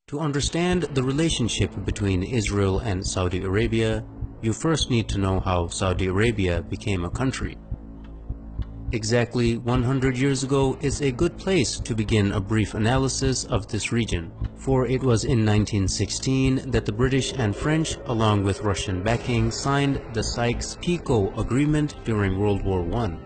To understand the relationship between Israel and Saudi Arabia, you first need to know how Saudi Arabia became a country. Exactly 100 years ago is a good place to begin a brief analysis of this region, for it was in 1916 that the British and French, along with Russian backing, signed the Sykes-Picot Agreement during World War I.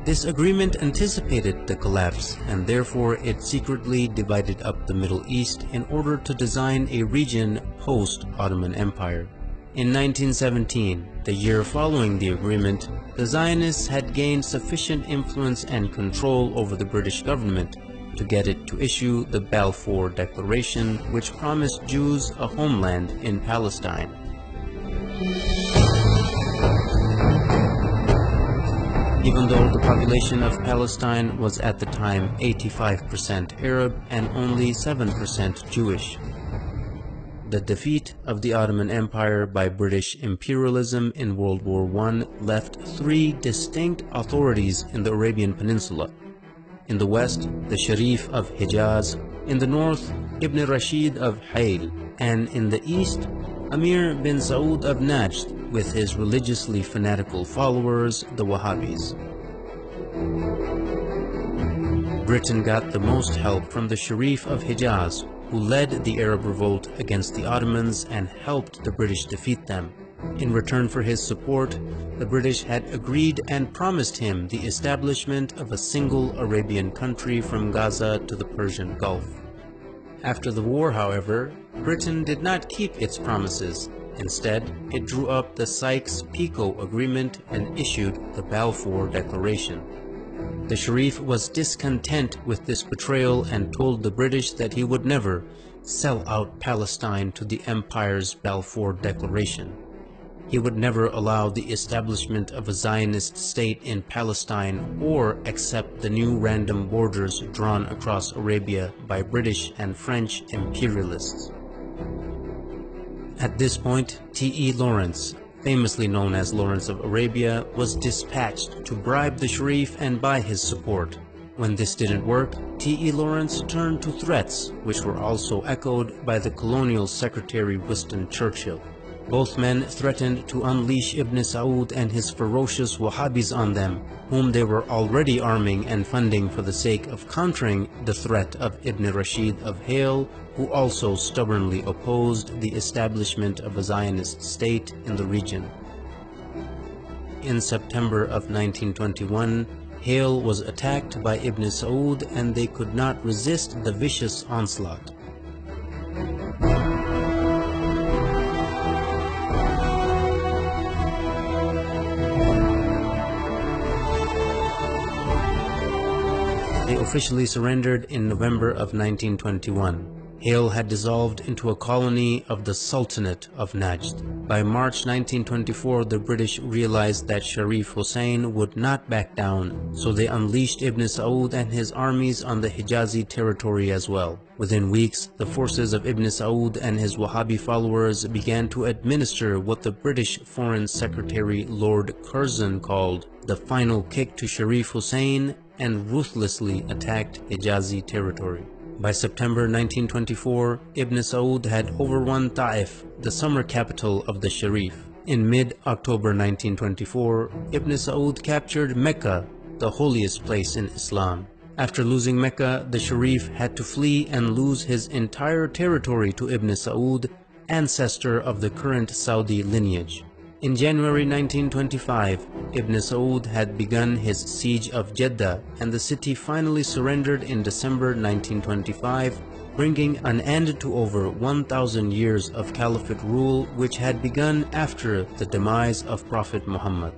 This agreement anticipated the collapse, and therefore it secretly divided up the Middle East in order to design a region post-Ottoman Empire. In 1917, the year following the agreement, the Zionists had gained sufficient influence and control over the British government to get it to issue the Balfour Declaration, which promised Jews a homeland in Palestine. Even though the population of Palestine was at the time 85% Arab and only 7% Jewish. The defeat of the Ottoman Empire by British imperialism in World War I left three distinct authorities in the Arabian Peninsula. In the west, the Sharif of Hijaz; in the north, Ibn Rashid of Hayl; and in the east, Amir bin Saud of Najd with his religiously fanatical followers, the Wahhabis. Britain got the most help from the Sharif of Hijaz, who led the Arab revolt against the Ottomans and helped the British defeat them. In return for his support, the British had agreed and promised him the establishment of a single Arabian country from Gaza to the Persian Gulf. After the war, however, Britain did not keep its promises. Instead, it drew up the Sykes-Picot Agreement and issued the Balfour Declaration. The Sharif was discontent with this betrayal and told the British that he would never sell out Palestine to the Empire's Balfour Declaration. He would never allow the establishment of a Zionist state in Palestine or accept the new random borders drawn across Arabia by British and French imperialists. At this point, T.E. Lawrence, famously known as Lawrence of Arabia, was dispatched to bribe the Sharif and buy his support. When this didn't work, T.E. Lawrence turned to threats, which were also echoed by the colonial secretary Winston Churchill. Both men threatened to unleash Ibn Saud and his ferocious Wahhabis on them, whom they were already arming and funding for the sake of countering the threat of Ibn Rashid of Hayl, who also stubbornly opposed the establishment of a Zionist state in the region. In September of 1921, Hayl was attacked by Ibn Saud and they could not resist the vicious onslaught. They officially surrendered in November of 1921. Hayl had dissolved into a colony of the Sultanate of Najd. By March 1924, the British realized that Sharif Hussein would not back down, so they unleashed Ibn Saud and his armies on the Hijazi territory as well. Within weeks, the forces of Ibn Saud and his Wahhabi followers began to administer what the British Foreign Secretary Lord Curzon called the final kick to Sharif Hussein and ruthlessly attacked Hijazi territory. By September 1924, Ibn Saud had overrun Ta'if, the summer capital of the Sharif. In mid-October 1924, Ibn Saud captured Mecca, the holiest place in Islam. After losing Mecca, the Sharif had to flee and lose his entire territory to Ibn Saud, ancestor of the current Saudi lineage. In January 1925, Ibn Saud had begun his siege of Jeddah, and the city finally surrendered in December 1925, bringing an end to over 1,000 years of caliphate rule which had begun after the demise of Prophet Muhammad.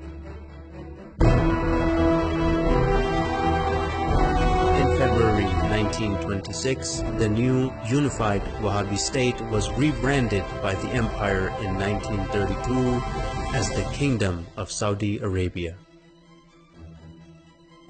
In February 1926, the new unified Wahhabi state was rebranded by the empire in 1932 as the Kingdom of Saudi Arabia.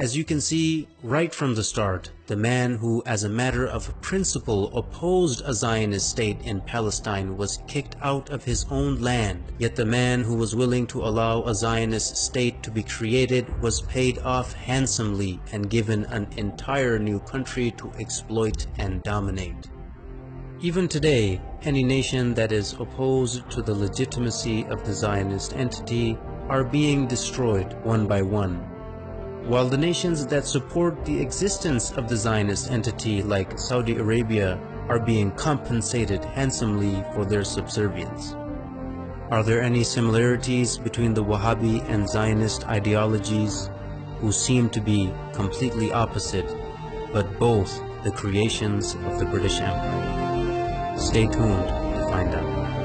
As you can see, right from the start, the man who, as a matter of principle, opposed a Zionist state in Palestine was kicked out of his own land. Yet the man who was willing to allow a Zionist state to be created was paid off handsomely and given an entire new country to exploit and dominate. Even today, any nation that is opposed to the legitimacy of the Zionist entity are being destroyed one by one, while the nations that support the existence of the Zionist entity, like Saudi Arabia, are being compensated handsomely for their subservience. Are there any similarities between the Wahhabi and Zionist ideologies, who seem to be completely opposite, but both the creations of the British Empire? Stay tuned to find out.